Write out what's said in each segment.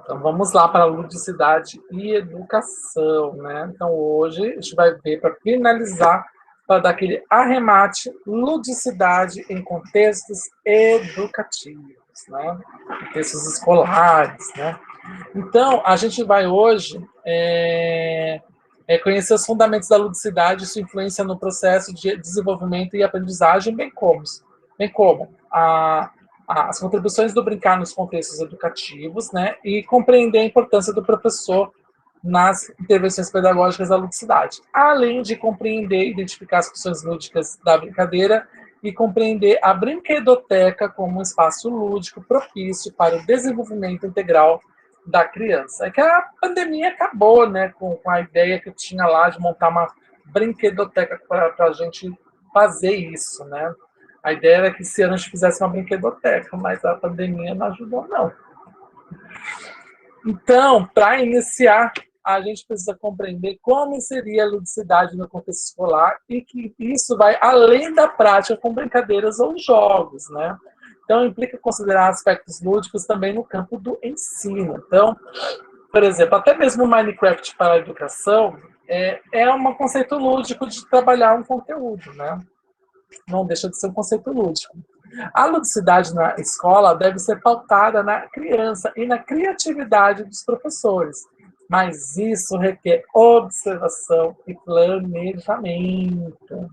Então, vamos lá para a ludicidade e educação, né? Então, hoje, a gente vai ver, para finalizar, para dar aquele arremate, ludicidade em contextos educativos, né? Contextos escolares, né? Então, a gente vai hoje conhecer os fundamentos da ludicidade e sua influência no processo de desenvolvimento e aprendizagem, bem como as contribuições do brincar nos contextos educativos, né, e compreender a importância do professor nas intervenções pedagógicas da ludicidade, além de compreender e identificar as funções lúdicas da brincadeira e compreender a brinquedoteca como um espaço lúdico propício para o desenvolvimento integral da criança. É que a pandemia acabou, né, com a ideia que eu tinha lá de montar uma brinquedoteca para a gente fazer isso, né? A ideia era que esse ano a gente fizesse uma brinquedoteca, mas a pandemia não ajudou, não. Então, para iniciar, a gente precisa compreender como seria a ludicidade no contexto escolar e que isso vai além da prática com brincadeiras ou jogos, né? Então, implica considerar aspectos lúdicos também no campo do ensino. Então, por exemplo, até mesmo o Minecraft para a educação é um conceito lúdico de trabalhar um conteúdo, né? Não deixa de ser um conceito lúdico. A ludicidade na escola deve ser pautada na criança e na criatividade dos professores, mas isso requer observação e planejamento.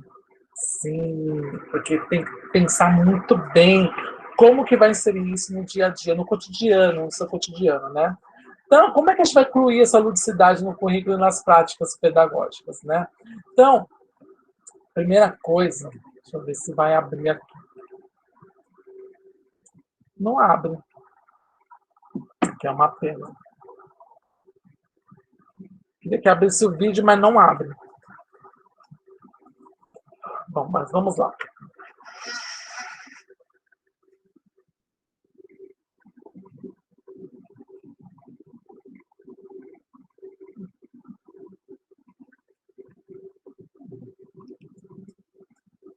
Sim, porque tem que pensar muito bem como que vai inserir isso no dia a dia, no cotidiano, no seu cotidiano, né? Então, como é que a gente vai incluir essa ludicidade no currículo e nas práticas pedagógicas, né? Então, primeira coisa, deixa eu ver se vai abrir aqui. Não abre, que é uma pena. Queria que abrisse o vídeo, mas não abre. Bom, mas vamos lá.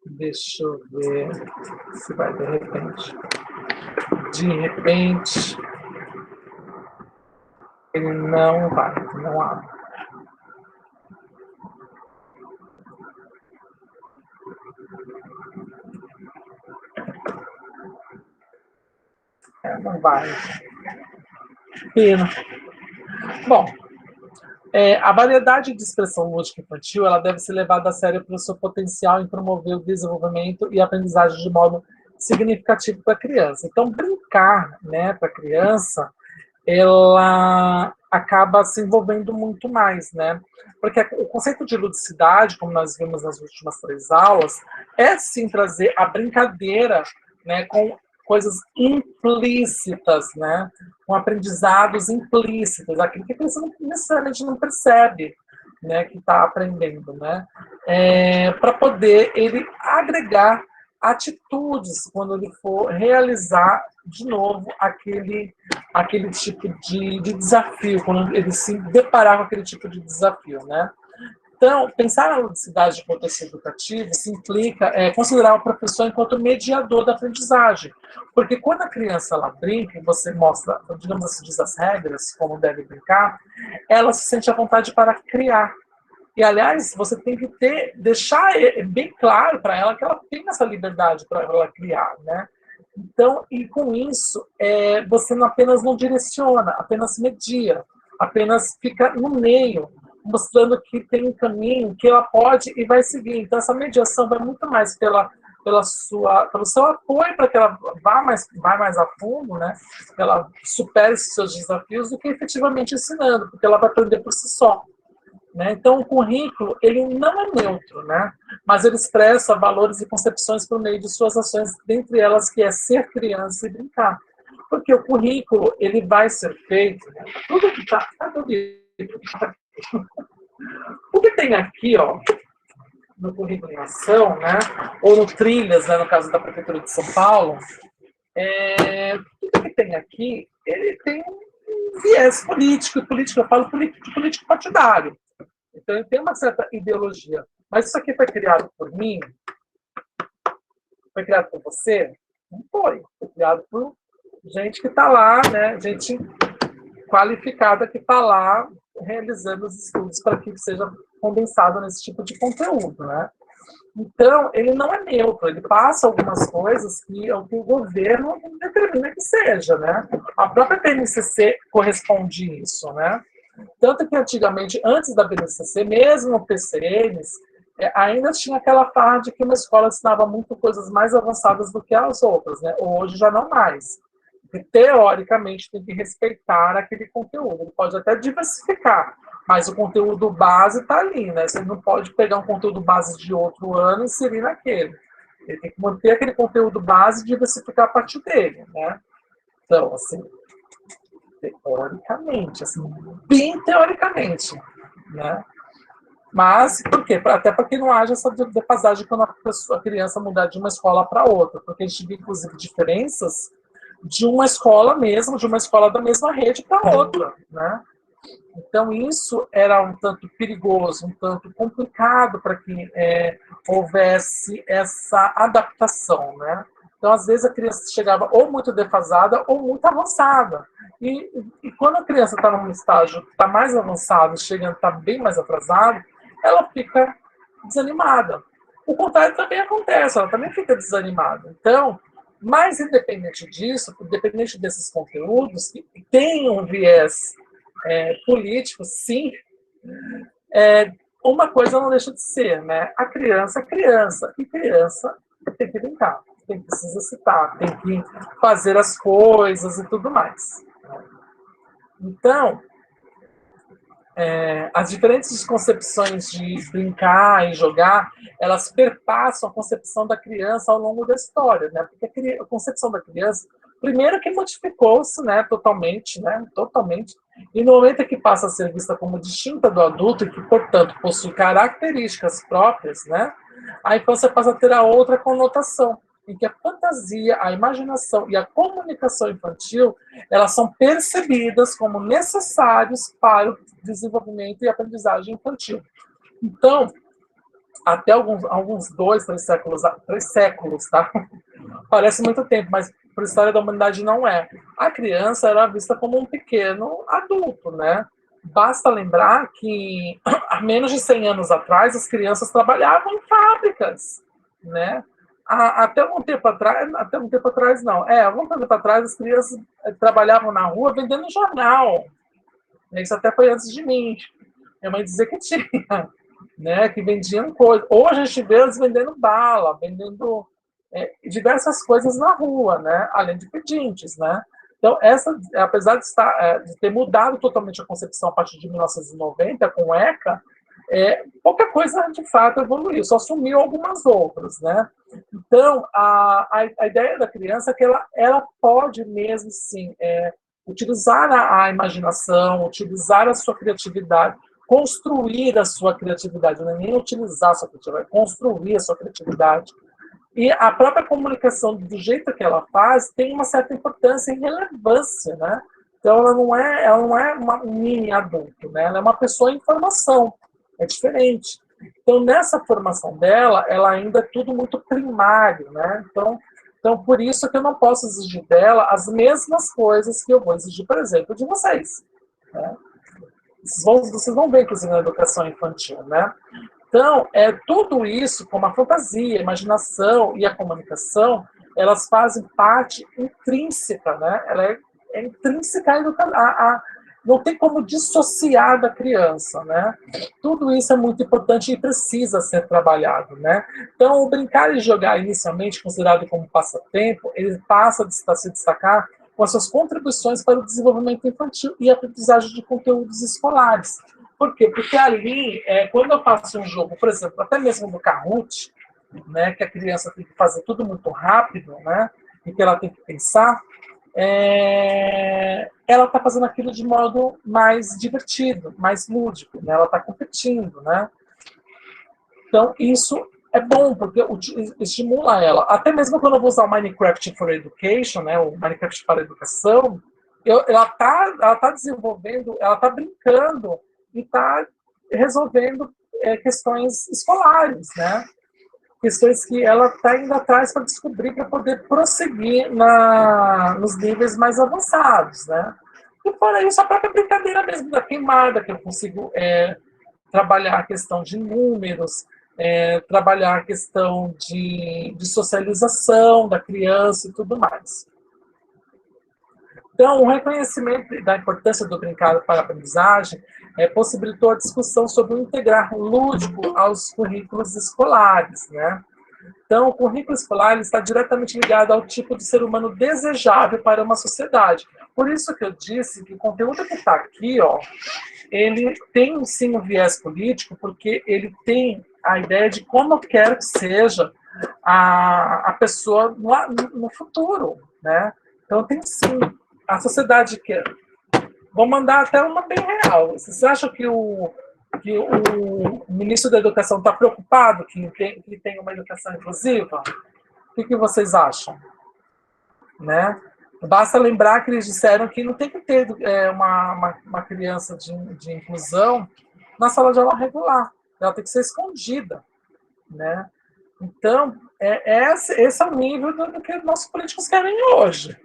Deixa eu ver se vai de repente. De repente, ele não vai, não abre. Não vai. Pena. Bom, a variedade de expressão lúdica infantil ela deve ser levada a sério pelo seu potencial em promover o desenvolvimento e a aprendizagem de modo significativo para a criança. Então, brincar, né, para a criança, ela acaba se envolvendo muito mais, né? Porque o conceito de ludicidade, como nós vimos nas últimas 3 aulas, é sim trazer a brincadeira, né, com coisas implícitas, né? Com aprendizados implícitos, aquilo que a criança necessariamente não percebe, né, que está aprendendo, né? Para poder ele agregar atitudes quando ele for realizar de novo aquele tipo de desafio, quando ele se deparar com aquele tipo de desafio, né? Então, pensar na ludicidade de contexto educativo se implica considerar o professor enquanto mediador da aprendizagem. Porque quando a criança ela brinca, você mostra, digamos assim, diz as regras, como deve brincar, ela se sente à vontade para criar. E, aliás, você tem que deixar bem claro para ela que ela tem essa liberdade para ela criar, né? Então, e com isso, você não apenas não direciona, apenas media, apenas fica no meio, mostrando que tem um caminho que ela pode e vai seguir. Então, essa mediação vai muito mais pelo seu apoio para que ela vá mais a fundo, né? Que ela supere os seus desafios, do que efetivamente ensinando, porque ela vai aprender por si só. Né? Então, o currículo ele não é neutro, né? Mas ele expressa valores e concepções por meio de suas ações, dentre elas que é ser criança e brincar. Porque o currículo ele vai ser feito, né? Tudo que está... O que tem aqui, ó, no currículo em ação, né? Ou no Trilhas, né, no caso da Prefeitura de São Paulo, tudo que tem aqui, ele tem um viés político, eu falo político partidário. Então, ele tem uma certa ideologia. Mas isso aqui foi criado por mim? Foi criado por você? Não foi. Foi criado por gente que está lá, né? Gente qualificada que está lá realizando os estudos para que seja condensado nesse tipo de conteúdo, né? Então, ele não é neutro, ele passa algumas coisas que é o que o governo determina que seja, né? A própria BNCC corresponde isso, né? Tanto que antigamente, antes da BNCC, mesmo o PCNs, ainda tinha aquela parte de que uma escola ensinava muito coisas mais avançadas do que as outras, né? Hoje já não mais. Porque, teoricamente, tem que respeitar aquele conteúdo. Ele pode até diversificar, mas o conteúdo base está ali, né? Você não pode pegar um conteúdo base de outro ano e inserir naquele. Ele tem que manter aquele conteúdo base e diversificar a partir dele, né? Então, assim, teoricamente, assim, bem teoricamente, né? Mas, por quê? Até para que não haja essa defasagem quando a criança mudar de uma escola para outra, porque a gente vê, inclusive, diferenças de uma escola mesmo, de uma escola da mesma rede para outra, né? Então, isso era um tanto perigoso, um tanto complicado para que houvesse essa adaptação, né? Então, às vezes, a criança chegava ou muito defasada ou muito avançada. E quando a criança está num estágio que está mais avançado, chegando, está bem mais atrasado, ela fica desanimada. O contrário também acontece, ela também fica desanimada. Então, mas independente disso, independente desses conteúdos, que tem um viés político, sim, uma coisa não deixa de ser, né? A criança é criança, e criança tem que brincar, tem que se exercitar, tem que fazer as coisas e tudo mais. Então, as diferentes concepções de brincar e jogar, elas perpassam a concepção da criança ao longo da história, né? Porque a concepção da criança, primeiro que modificou-se, né, totalmente, e no momento que passa a ser vista como distinta do adulto e que, portanto, possui características próprias, né, a infância passa a ter a outra conotação, em que a fantasia, a imaginação e a comunicação infantil, elas são percebidas como necessários para o desenvolvimento e aprendizagem infantil. Então, até alguns 2, 3 séculos, tá? Parece muito tempo, mas para a história da humanidade não é. A criança era vista como um pequeno adulto, né? Basta lembrar que há menos de 100 anos atrás as crianças trabalhavam em fábricas, né? Até um tempo atrás não. Algum tempo atrás as crianças trabalhavam na rua vendendo jornal. Isso até foi antes de mim. Minha mãe dizia que tinha, né? Que vendiam coisas. Hoje a gente vê eles vendendo bala, vendendo diversas coisas na rua, né? Além de pedintes, né? Então, apesar de ter mudado totalmente a concepção a partir de 1990 com o ECA, pouca coisa de fato evoluiu, só sumiu algumas outras, né? Então, a ideia da criança é que ela pode mesmo, sim, utilizar a imaginação, utilizar a sua criatividade, construir a sua criatividade, não é nem utilizar a sua criatividade, é construir a sua criatividade. E a própria comunicação, do jeito que ela faz, tem uma certa importância e relevância, né? Então, ela não é um mini adulto, né? Ela é uma pessoa em formação, é diferente. Então, nessa formação dela, ela ainda é tudo muito primário, né? Então, por isso que eu não posso exigir dela as mesmas coisas que eu vou exigir, por exemplo, de vocês, né? Vocês vão ver, inclusive, na educação infantil, né? Então, tudo isso, como a fantasia, a imaginação e a comunicação, elas fazem parte intrínseca, né? Ela é intrínseca não tem como dissociar da criança, né? Tudo isso é muito importante e precisa ser trabalhado, né? Então, o brincar e jogar inicialmente considerado como passatempo, ele passa a se destacar com as suas contribuições para o desenvolvimento infantil e a aprendizagem de conteúdos escolares. Por quê? Porque ali, quando eu faço um jogo, por exemplo, até mesmo do Kahoot, né, que a criança tem que fazer tudo muito rápido, né, e que ela tem que pensar, ela está fazendo aquilo de modo mais divertido, mais lúdico, né, ela está competindo, né. Então, isso é bom, porque estimula ela. Até mesmo quando eu vou usar o Minecraft for Education, né, o Minecraft para Educação, ela tá desenvolvendo, ela está brincando e está resolvendo questões escolares, né? Questões que ela está indo atrás para descobrir, para poder prosseguir nos níveis mais avançados, né? E fora isso, a própria brincadeira mesmo da queimada, que eu consigo trabalhar a questão de números, trabalhar a questão de socialização da criança e tudo mais. Então, o reconhecimento da importância do brincar para a aprendizagem possibilitou a discussão sobre o integrar lúdico aos currículos escolares, né? Então, o currículo escolar está diretamente ligado ao tipo de ser humano desejável para uma sociedade. Por isso que eu disse que o conteúdo que está aqui, ó, ele tem sim um viés político, porque ele tem a ideia de como eu quero que seja a pessoa no futuro, né? Então, tem sim a sociedade que... Vou mandar até uma bem real. Vocês acham que o ministro da Educação está preocupado que tem uma educação inclusiva? O que vocês acham? Né? Basta lembrar que eles disseram que não tem que ter uma criança de inclusão na sala de aula regular. Ela tem que ser escondida. Né? Então, esse é o nível do que nossos políticos querem hoje.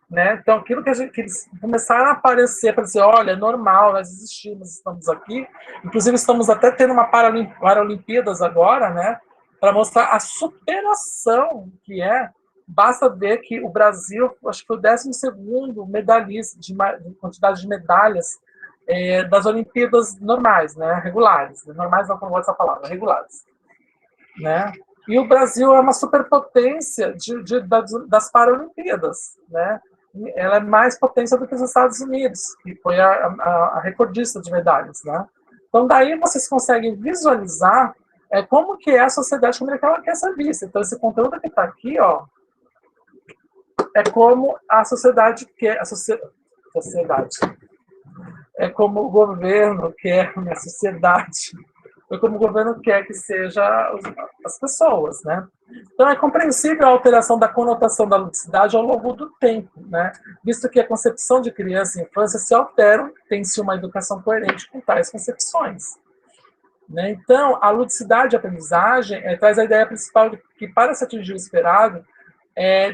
Né? Então, aquilo que eles começaram a aparecer, para dizer, olha, é normal, nós existimos, estamos aqui. Inclusive, estamos até tendo uma Paralimpíadas agora, né? Para mostrar a superação que é. Basta ver que o Brasil, acho que foi o 12º medalhista de quantidade de medalhas das Olimpíadas normais, né? Regulares. Normais não gosto dessa palavra, regulares. Né? E o Brasil é uma superpotência das Paralimpíadas, né? Ela é mais potência do que os Estados Unidos, que foi a recordista de medalhas, né? Então, daí vocês conseguem visualizar como que é a sociedade, como é que ela quer ser vista. Então, esse conteúdo que está aqui, ó, é como a sociedade quer, sociedade. É como o governo quer, a sociedade. É como o governo quer que seja as pessoas, né? Então, é compreensível a alteração da conotação da ludicidade ao longo do tempo, né? Visto que a concepção de criança e infância se altera, tem-se uma educação coerente com tais concepções. Né? Então, a ludicidade e a aprendizagem traz a ideia principal de que, para se atingir o esperado,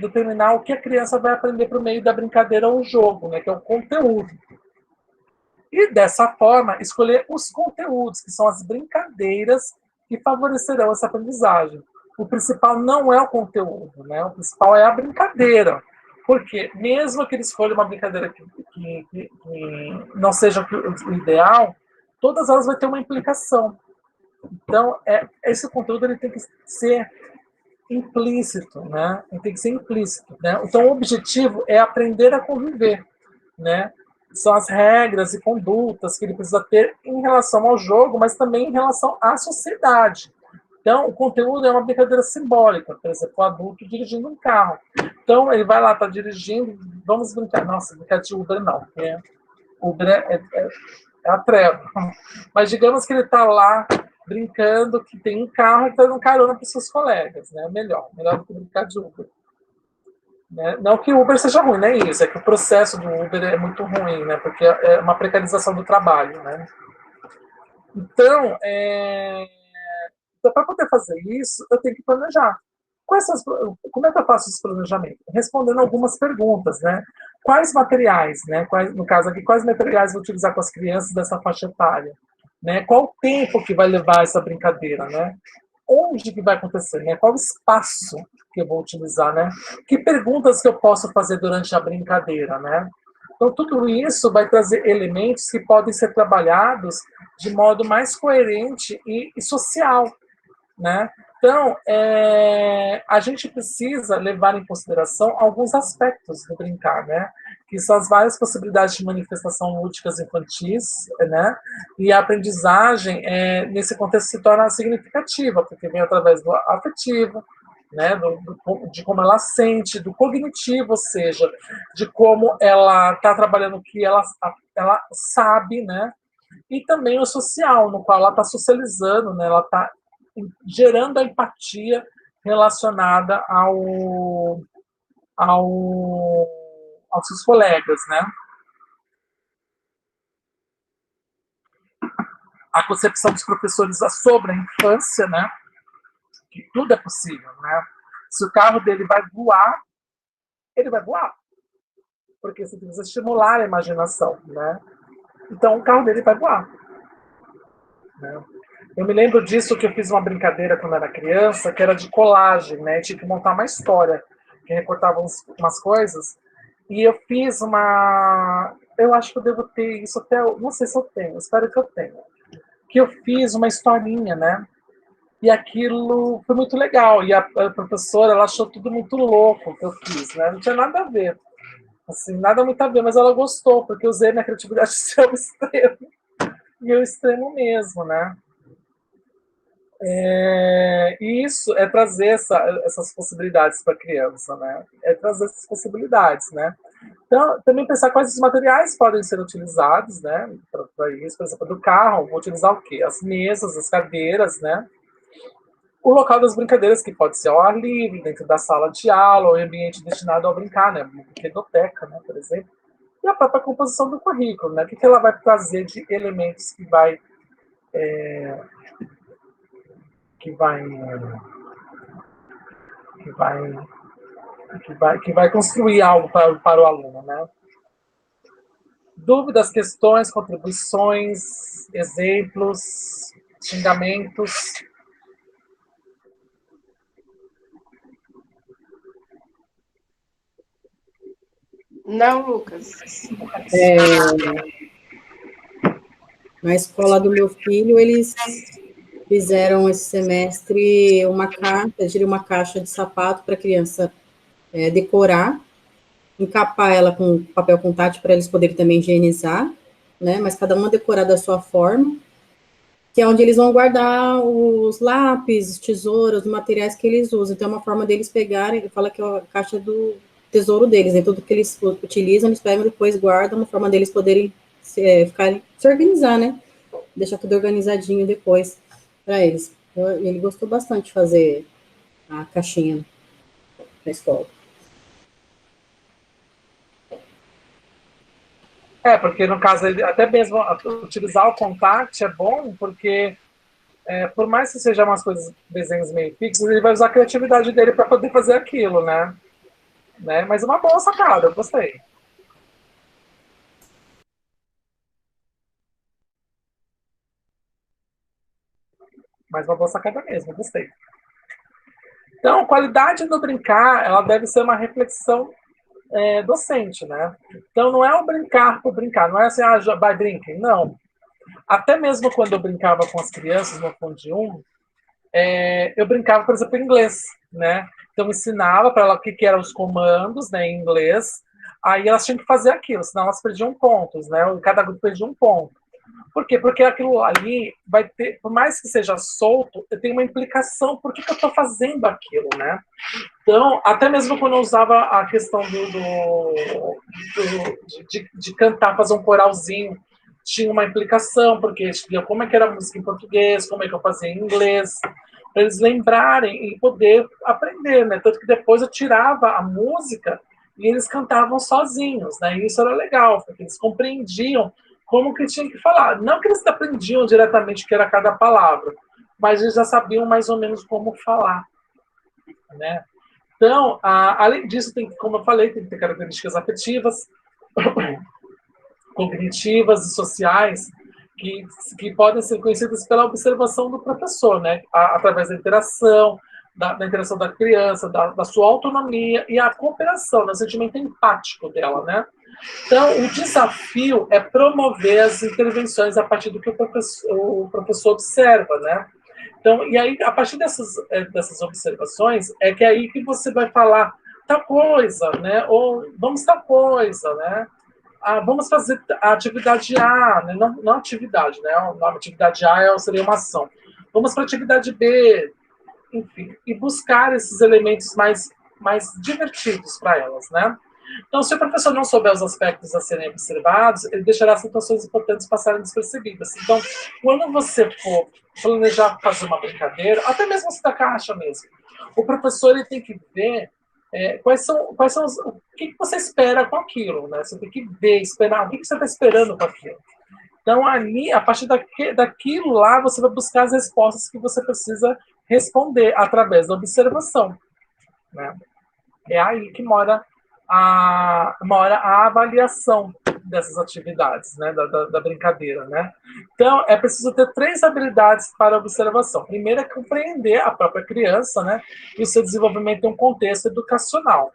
determinar o que a criança vai aprender por meio da brincadeira ou jogo, né? Que é o conteúdo. E, dessa forma, escolher os conteúdos, que são as brincadeiras que favorecerão essa aprendizagem. O principal não é o conteúdo, né? O principal é a brincadeira. Porque, mesmo que ele escolha uma brincadeira que não seja o ideal, todas elas vão ter uma implicação. Então, esse conteúdo ele tem que ser implícito, né? Ele tem que ser implícito, né? Então, o objetivo é aprender a conviver, né? São as regras e condutas que ele precisa ter em relação ao jogo, mas também em relação à sociedade. Então, o conteúdo é uma brincadeira simbólica, por exemplo, o adulto dirigindo um carro. Então, ele vai lá, está dirigindo, vamos brincar. Nossa, brincar de Uber não. Uber é a treva. Mas digamos que ele está lá brincando que tem um carro e está dando carona para os seus colegas. Né? Melhor do que brincar de Uber. Né? Não que o Uber seja ruim, não é isso. É que o processo do Uber é muito ruim, né? Porque é uma precarização do trabalho. Né? Então, para poder fazer isso, eu tenho que planejar. Como é que eu faço esse planejamento? Respondendo algumas perguntas, né? Quais materiais, né? No caso aqui, quais materiais vou utilizar com as crianças dessa faixa etária? Né? Qual o tempo que vai levar essa brincadeira, né? Onde que vai acontecer, né? Qual o espaço que eu vou utilizar, né? Que perguntas que eu posso fazer durante a brincadeira, né? Então, tudo isso vai trazer elementos que podem ser trabalhados de modo mais coerente e social, né? Então, a gente precisa levar em consideração alguns aspectos do brincar, né? Que são as várias possibilidades de manifestação lúdicas infantis, né? E a aprendizagem, nesse contexto, se torna significativa, porque vem através do afetivo, né? De como ela sente, do cognitivo, ou seja, de como ela está trabalhando o que ela sabe, né? E também o social, no qual ela está socializando, né? Ela está gerando a empatia relacionada aos seus colegas, né? A concepção dos professores sobre a infância, né? Que tudo é possível, né? Se o carro dele vai voar, ele vai voar. porque você precisa estimular a imaginação, né? Então, o carro dele vai voar. Né? Eu me lembro disso que eu fiz uma brincadeira quando era criança, que era de colagem, né? Eu tinha que montar uma história, que recortava umas coisas. E eu fiz uma... Eu acho que eu devo ter isso até... Não sei se eu tenho, espero que eu tenha. Que eu fiz uma historinha, né? E aquilo foi muito legal. E a professora, ela achou tudo muito louco que eu fiz, né? Não tinha nada a ver. Assim, nada muito a ver, mas ela gostou, porque eu usei minha criatividade ao extremo. E ao extremo mesmo, né? E isso é trazer essas possibilidades para a criança, né? É trazer essas possibilidades, né? Então, também pensar quais os materiais podem ser utilizados, né? Para isso, por exemplo, do carro, vou utilizar o quê? As mesas, as cadeiras, né? O local das brincadeiras, que pode ser ao ar livre, dentro da sala de aula, ou ambiente destinado a brincar, né? Uma biblioteca, né? Por exemplo. E a própria composição do currículo, né? O que ela vai trazer de elementos que vai, que vai que vai construir algo para o aluno, né? Dúvidas, questões, contribuições, exemplos, xingamentos. Não, Lucas. Na escola do meu filho, eles fizeram esse semestre uma carta, tirei uma caixa de sapato para a criança decorar, encapar ela com papel contact para eles poderem também higienizar, né? Mas cada uma decorar da sua forma, que é onde eles vão guardar os lápis, tesouras, os materiais que eles usam. Então, é uma forma deles pegarem, ele fala que é a caixa do tesouro deles, né? Tudo que eles utilizam, eles pegam e depois guardam, uma forma deles poderem se organizar, né? Deixar tudo organizadinho depois para eles. Ele gostou bastante de fazer a caixinha na escola. Porque no caso, até mesmo utilizar o contact é bom, porque por mais que sejam umas coisas, desenhos meio fixos, ele vai usar a criatividade dele para poder fazer aquilo, né? Mas uma boa sacada, eu gostei. Mas uma boa sacada mesmo, eu gostei. Então, a qualidade do brincar, ela deve ser uma reflexão docente, né? Então, não é o brincar por brincar, não é assim, vai, brinquem, não. Até mesmo quando eu brincava com as crianças no Fundo 1, eu brincava, por exemplo, em inglês, né? Então, eu ensinava para ela o que eram os comandos, né, em inglês, aí elas tinham que fazer aquilo, senão elas perdiam pontos, né? Cada grupo perdia um ponto. Por quê? Porque aquilo ali vai ter, por mais que seja solto, tem uma implicação. Por que eu estou fazendo aquilo, né? Então, até mesmo quando eu usava a questão de cantar, fazer um coralzinho, tinha uma implicação, porque como é que era a música em português, como é que eu fazia em inglês, para eles lembrarem e poder aprender, né? Tanto que depois eu tirava a música e eles cantavam sozinhos, né? E isso era legal, porque eles compreendiam como que tinha que falar. Não que eles aprendiam diretamente o que era cada palavra, mas eles já sabiam mais ou menos como falar, né? Então, além disso, tem, como eu falei, tem que ter características afetivas, cognitivas e sociais que podem ser conhecidas pela observação do professor, né? Através da interação, da interação da criança, da sua autonomia e a cooperação, né? O sentimento empático dela, né? Então, o desafio é promover as intervenções a partir do que o professor observa, né? Então, e aí, a partir dessas observações, é que é aí que você vai falar tal coisa, né? Ou vamos tal coisa, né? Vamos fazer a atividade A, né? Não atividade, né? A atividade A seria uma ação. Vamos para a atividade B, enfim, e buscar esses elementos mais divertidos para elas, né? Então, se o professor não souber os aspectos a serem observados, ele deixará situações importantes passarem despercebidas. Então, quando você for planejar fazer uma brincadeira, até mesmo se da caixa mesmo, o professor ele tem que ver quais são o que você espera com aquilo, né? Você tem que ver, esperar, o que você está esperando com aquilo. Então, ali, a partir daquilo lá, você vai buscar as respostas que você precisa responder através da observação, né? É aí que mora uma hora a avaliação dessas atividades, né, da brincadeira, né? Então, é preciso ter 3 habilidades para observação. Primeiro é compreender a própria criança, né, e o seu desenvolvimento em um contexto educacional,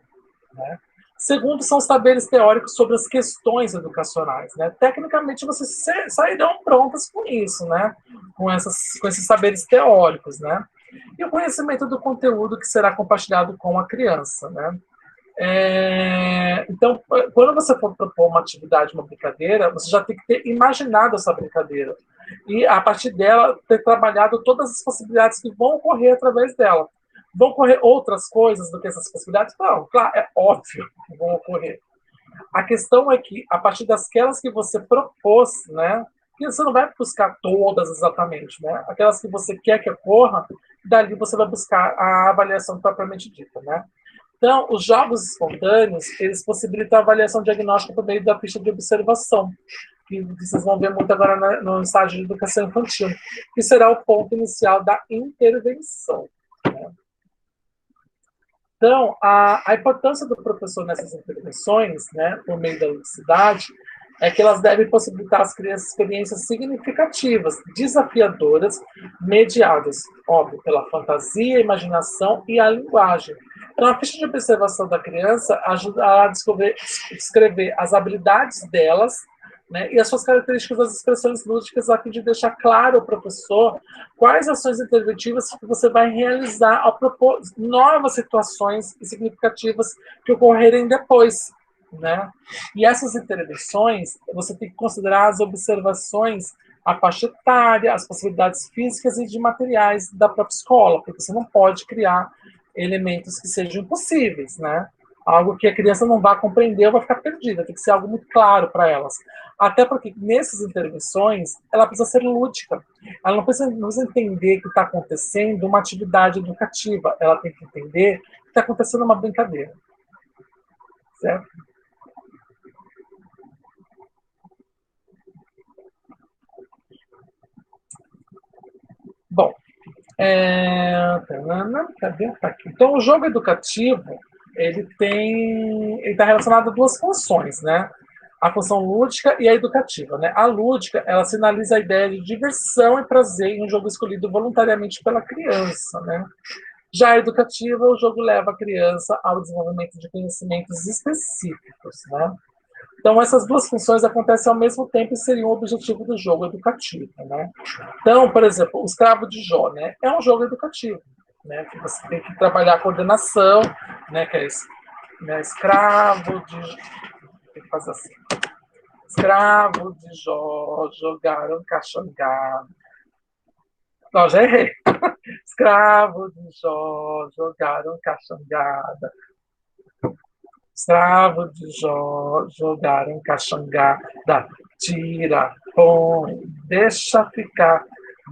né? Segundo, são saberes teóricos sobre as questões educacionais, né? Tecnicamente, vocês sairão prontas com isso, né? Com esses saberes teóricos, né? E o conhecimento do conteúdo que será compartilhado com a criança, né? Então, quando você for propor uma atividade, uma brincadeira, você já tem que ter imaginado essa brincadeira. E, a partir dela, ter trabalhado todas as possibilidades que vão ocorrer através dela. Vão ocorrer outras coisas do que essas possibilidades? Não, claro, é óbvio que vão ocorrer. A questão é que, a partir daquelas que você propôs, né, que você não vai buscar todas exatamente, né, aquelas que você quer que ocorra, dali você vai buscar a avaliação propriamente dita, né. Então, os jogos espontâneos, eles possibilitam a avaliação diagnóstica por meio da ficha de observação, que vocês vão ver muito agora no estágio de educação infantil, que será o ponto inicial da intervenção, né? Então, a importância do professor nessas intervenções, né, por meio da ludicidade, é que elas devem possibilitar às crianças experiências significativas, desafiadoras, mediadas, óbvio, pela fantasia, a imaginação e a linguagem. Então, a ficha de observação da criança ajuda a descrever as habilidades delas, né, e as suas características das expressões lúdicas, a fim de deixar claro ao professor quais ações interventivas que você vai realizar ao propor novas situações significativas que ocorrerem depois, né? E essas intervenções, você tem que considerar as observações, a faixa etária, as possibilidades físicas e de materiais da própria escola, porque você não pode criar elementos que sejam impossíveis, né? Algo que a criança não vai compreender ou vai ficar perdida, tem que ser algo muito claro para elas. Até porque nessas intervenções, ela precisa ser lúdica. Ela não precisa entender que está acontecendo uma atividade educativa, ela tem que entender que está acontecendo uma brincadeira. Certo? Bom, cadê? Tá aqui. Então, o jogo educativo, ele está relacionado a 2 funções, né? A função lúdica e a educativa, né? A lúdica, ela sinaliza a ideia de diversão e prazer em um jogo escolhido voluntariamente pela criança, né? Já a educativa, o jogo leva a criança ao desenvolvimento de conhecimentos específicos, né? Então, essas 2 funções acontecem ao mesmo tempo e seriam o objetivo do jogo educativo, né? Então, por exemplo, o escravo de Jó, né? É um jogo educativo, né? Que você tem que trabalhar a coordenação, né? Que é esse, né? Escravo de... Tem que fazer assim. Escravo de Jó, jogaram caxangada. Não, já errei. Escravo de Jó, jogaram caxangada. Escravo de Jó, jogaram caxangada. Tira, põe, deixa ficar.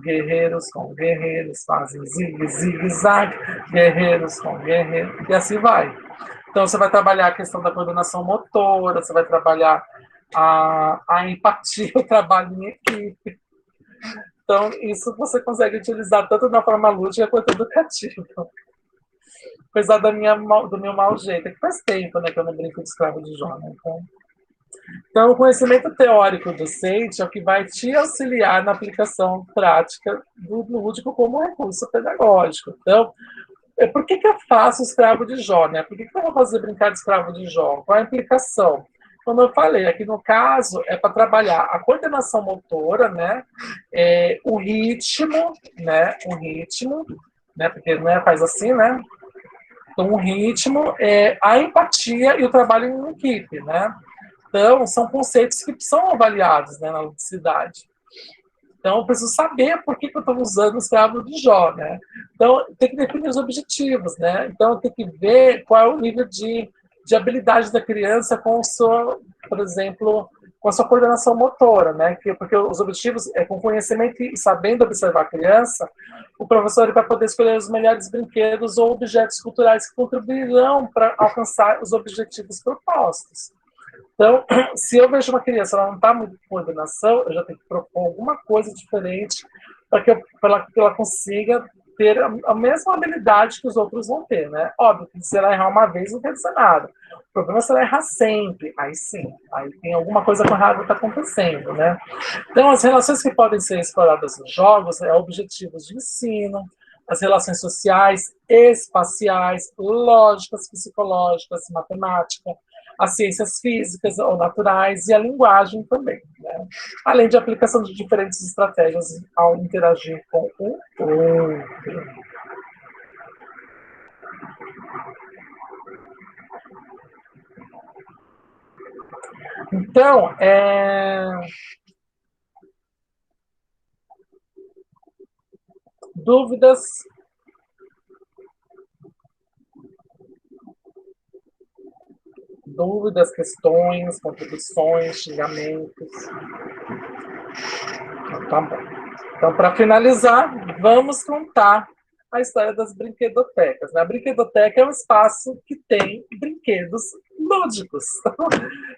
Guerreiros com guerreiros fazem zigue-zigue-zague. Guerreiros com guerreiros. E assim vai. Então, você vai trabalhar a questão da coordenação motora, você vai trabalhar a empatia, o trabalho em equipe. Então, isso você consegue utilizar tanto na forma lúdica quanto educativa. Apesar do meu mau jeito, é que faz tempo, né, que eu não brinco de escravo de Jó, né? Então, o conhecimento teórico docente é o que vai te auxiliar na aplicação prática do lúdico como recurso pedagógico. Então, por que eu faço escravo de Jó, né? Por que eu vou fazer brincar de escravo de Jó? Qual a implicação? Como eu falei, aqui no caso, é para trabalhar a coordenação motora, né? O ritmo, né? Porque não faz assim, né? Então, o ritmo, a empatia e o trabalho em equipe, né? Então, são conceitos que são avaliados, né, na ludicidade. Então, eu preciso saber por que eu estou usando o escravo de Jó, né? Então, tem que definir os objetivos, né? Então, tem que ver qual é o nível de habilidade da criança com o seu, por exemplo, com a sua coordenação motora, né? Porque os objetivos é com conhecimento e sabendo observar a criança, o professor vai poder escolher os melhores brinquedos ou objetos culturais que contribuirão para alcançar os objetivos propostos. Então, se eu vejo uma criança, ela não está muito com coordenação, eu já tenho que propor alguma coisa diferente para que ela consiga ter a mesma habilidade que os outros vão ter, né? Óbvio que se ela errar uma vez não quer dizer nada. O problema é se ela errar sempre. Aí sim, aí tem alguma coisa errada que está acontecendo, né? Então, as relações que podem ser exploradas nos jogos é objetivos de ensino, as relações sociais, espaciais, lógicas, psicológicas, matemática, as ciências físicas ou naturais e a linguagem também, né? Além de aplicação de diferentes estratégias ao interagir com o outro. Então, dúvidas? Dúvidas, questões, contribuições, xingamentos? Tá bom. Então, para finalizar, vamos contar a história das brinquedotecas, né? A brinquedoteca é um espaço que tem brinquedos lúdicos.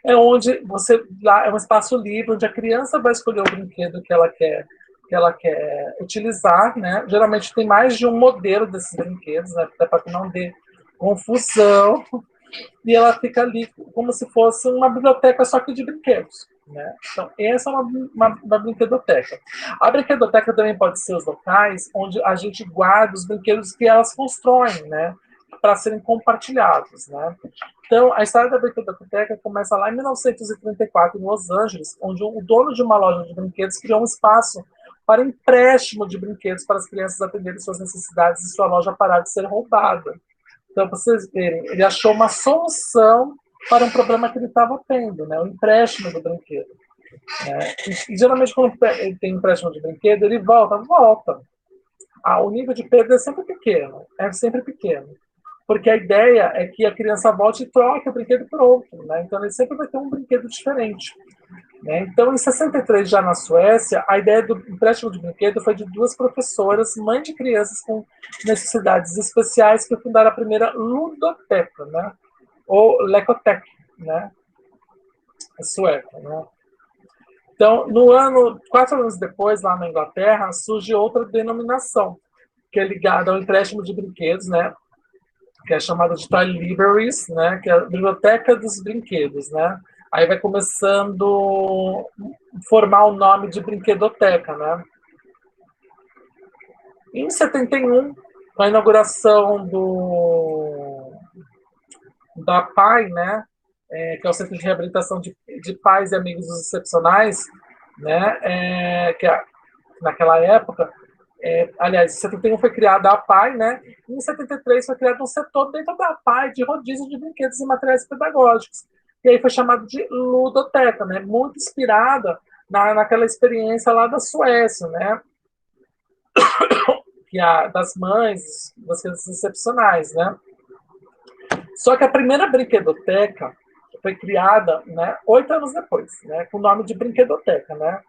É onde você lá é um espaço livre onde a criança vai escolher o brinquedo que ela quer utilizar, né? Geralmente tem mais de um modelo desses brinquedos, né? Até para que não dê confusão. E ela fica ali como se fosse uma biblioteca só que de brinquedos. Né? Então, essa é uma brinquedoteca. A brinquedoteca também pode ser os locais onde a gente guarda os brinquedos que elas constroem, né? Para serem compartilhados. Né? Então, a história da brinquedoteca começa lá em 1934, em Los Angeles, onde o dono de uma loja de brinquedos criou um espaço para empréstimo de brinquedos para as crianças atenderem suas necessidades e sua loja parar de ser roubada. Então, para vocês verem, ele achou uma solução para um problema que ele estava tendo, né? O empréstimo do brinquedo. Né? E geralmente, quando ele tem empréstimo de brinquedo, ele volta. O nível de perda é sempre pequeno, porque a ideia é que a criança volte e troque o brinquedo por outro, né? Então ele sempre vai ter um brinquedo diferente. Né? Então, em 63, já na Suécia, a ideia do empréstimo de brinquedo foi de duas professoras, mães de crianças com necessidades especiais, que fundaram a primeira ludoteca, né? Ou Lekotek, né? Sueca, né? Então, 4 anos depois, lá na Inglaterra, surge outra denominação, que é ligada ao empréstimo de brinquedos, né? Que é chamada de Toy Libraries, né? Que é a biblioteca dos brinquedos, né? Aí vai começando a formar o nome de brinquedoteca, né? Em 71, com a inauguração da PAI, né? Que é o Centro de Reabilitação de Pais e Amigos dos Excepcionais, né? Naquela época, aliás, em 71 foi criada a PAI, né? E em 73 foi criado um setor dentro da PAI de rodízio de brinquedos e materiais pedagógicos. E aí foi chamado de ludoteca, né? Muito inspirada naquela experiência lá da Suécia, né? Das mães, das crianças excepcionais, né? Só que a primeira brinquedoteca foi criada, né, 8 anos depois, né, com o nome de brinquedoteca, né?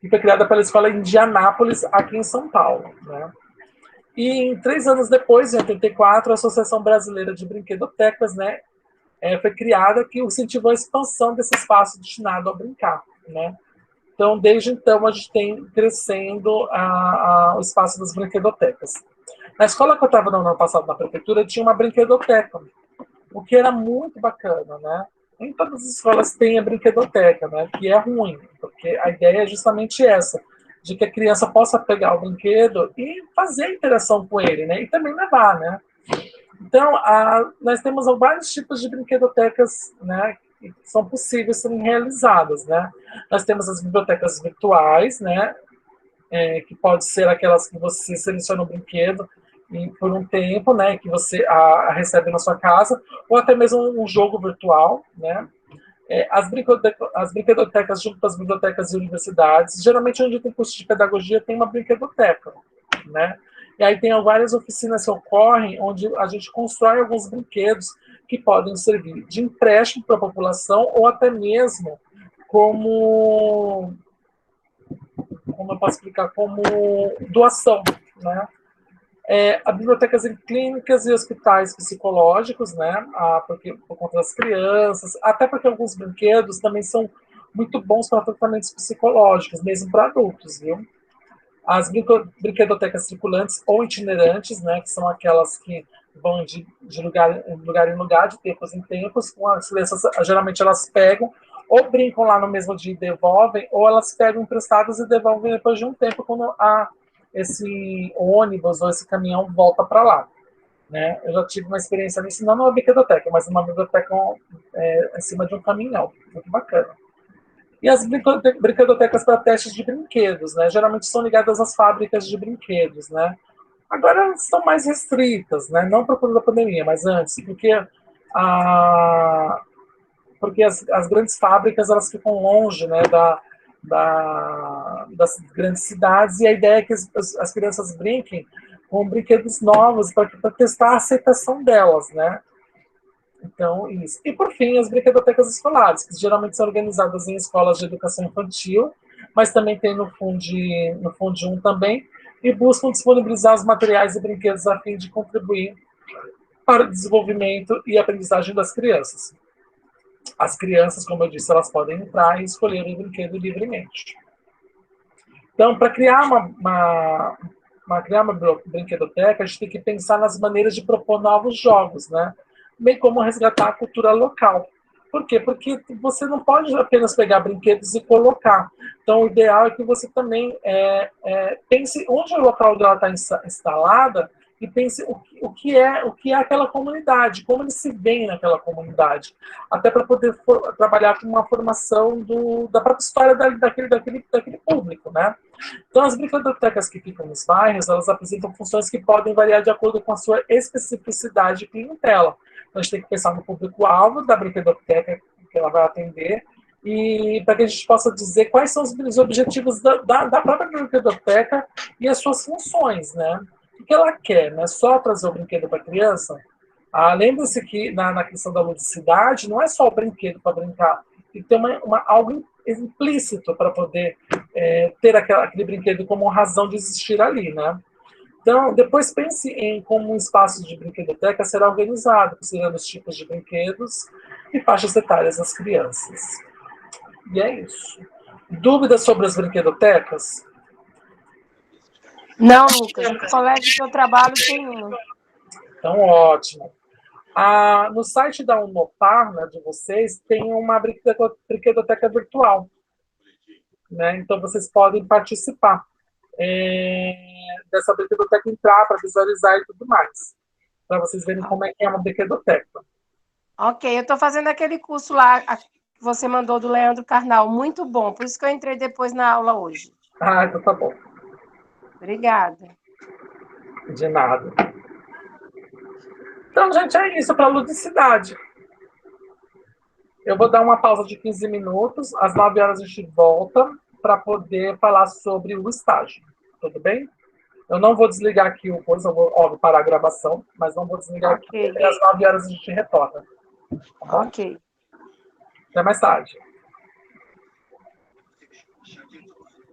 Que foi criada pela escola Indianápolis, aqui em São Paulo, né? E 3 anos depois, em 84, a Associação Brasileira de Brinquedotecas, né, foi criada, que incentivou a expansão desse espaço destinado a brincar, né? Então, desde então, a gente tem crescendo o espaço das brinquedotecas. Na escola que eu estava no ano passado, na prefeitura, tinha uma brinquedoteca, o que era muito bacana, né? Nem todas as escolas têm a brinquedoteca, né? Que é ruim, porque a ideia é justamente essa, de que a criança possa pegar o brinquedo e fazer a interação com ele, né? E também levar, né? Então, nós temos vários tipos de brinquedotecas, né? Que são possíveis serem realizadas, né? Nós temos as bibliotecas virtuais, né? Que pode ser aquelas que você seleciona um brinquedo e por um tempo, né, que você recebe na sua casa, ou até mesmo um jogo virtual, né? As brinquedotecas junto às bibliotecas e universidades, geralmente onde tem curso de pedagogia tem uma brinquedoteca, né? E aí tem várias oficinas que ocorrem onde a gente constrói alguns brinquedos que podem servir de empréstimo para a população ou até mesmo como eu posso explicar, como doação, né? As bibliotecas em clínicas e hospitais psicológicos, né? Porque, por conta das crianças, até porque alguns brinquedos também são muito bons para tratamentos psicológicos, mesmo para adultos, viu? As brinquedotecas circulantes ou itinerantes, né, que são aquelas que vão de lugar em lugar, de tempos em tempos, com as crianças, geralmente elas pegam, ou brincam lá no mesmo dia e devolvem, ou elas pegam emprestadas e devolvem depois de um tempo, quando esse ônibus ou esse caminhão volta para lá. Né? Eu já tive uma experiência nisso, não numa brinquedoteca, mas numa biblioteca em cima de um caminhão. Muito bacana. E as brinquedotecas para testes de brinquedos, né? Geralmente são ligadas às fábricas de brinquedos, né? Agora estão mais restritas, né? Não por conta da pandemia, mas antes, porque as grandes fábricas elas ficam longe, né, das grandes cidades, e a ideia é que as crianças brinquem com brinquedos novos para testar a aceitação delas, né? Então, isso. E, por fim, as brinquedotecas escolares, que geralmente são organizadas em escolas de educação infantil, mas também tem no Fundi 1 também, e buscam disponibilizar os materiais e brinquedos a fim de contribuir para o desenvolvimento e aprendizagem das crianças. As crianças, como eu disse, elas podem entrar e escolher o brinquedo livremente. Então, para criar uma brinquedoteca, a gente tem que pensar nas maneiras de propor novos jogos, né? Bem como resgatar a cultura local. Por quê? Porque você não pode apenas pegar brinquedos e colocar. Então, o ideal é que você também pense onde o local dela está instalada e pense o que é aquela comunidade, como eles se veem naquela comunidade. Até para poder trabalhar com uma formação da própria história daquele público, né? Então, as brinquedotecas que ficam nos bairros, elas apresentam funções que podem variar de acordo com a sua especificidade e clientela. Então, a gente tem que pensar no público-alvo da brinquedoteca que ela vai atender e para que a gente possa dizer quais são os objetivos da própria brinquedoteca e as suas funções, né? O que ela quer, né? Só trazer o brinquedo para a criança? Lembre-se que na questão da ludicidade, não é só o brinquedo para brincar, tem que ter algo implícito para poder ter aquele brinquedo como razão de existir ali, né? Então, depois pense em como um espaço de brinquedoteca será organizado, considerando os tipos de brinquedos e faixas etárias das crianças. E é isso. Dúvidas sobre as brinquedotecas? Não, Lucas, no colégio que eu trabalho tem um. Então, ótimo. No site da Unopar, né, de vocês, tem uma brinquedoteca virtual. Né? Então, vocês podem participar dessa brinquedoteca, entrar para visualizar e tudo mais. Para vocês verem como é que é uma brinquedoteca. Ok, eu estou fazendo aquele curso lá que você mandou do Leandro Carnal, muito bom, por isso que eu entrei depois na aula hoje. Então tá bom. Obrigada. De nada. Então, gente, é isso para a ludicidade. Eu vou dar uma pausa de 15 minutos, às 9 horas a gente volta para poder falar sobre o estágio. Tudo bem? Eu não vou desligar aqui o coisa, eu vou parar a gravação, mas não vou desligar aqui, e às 9 horas a gente retorna. Tá bom? Ok. Até mais tarde.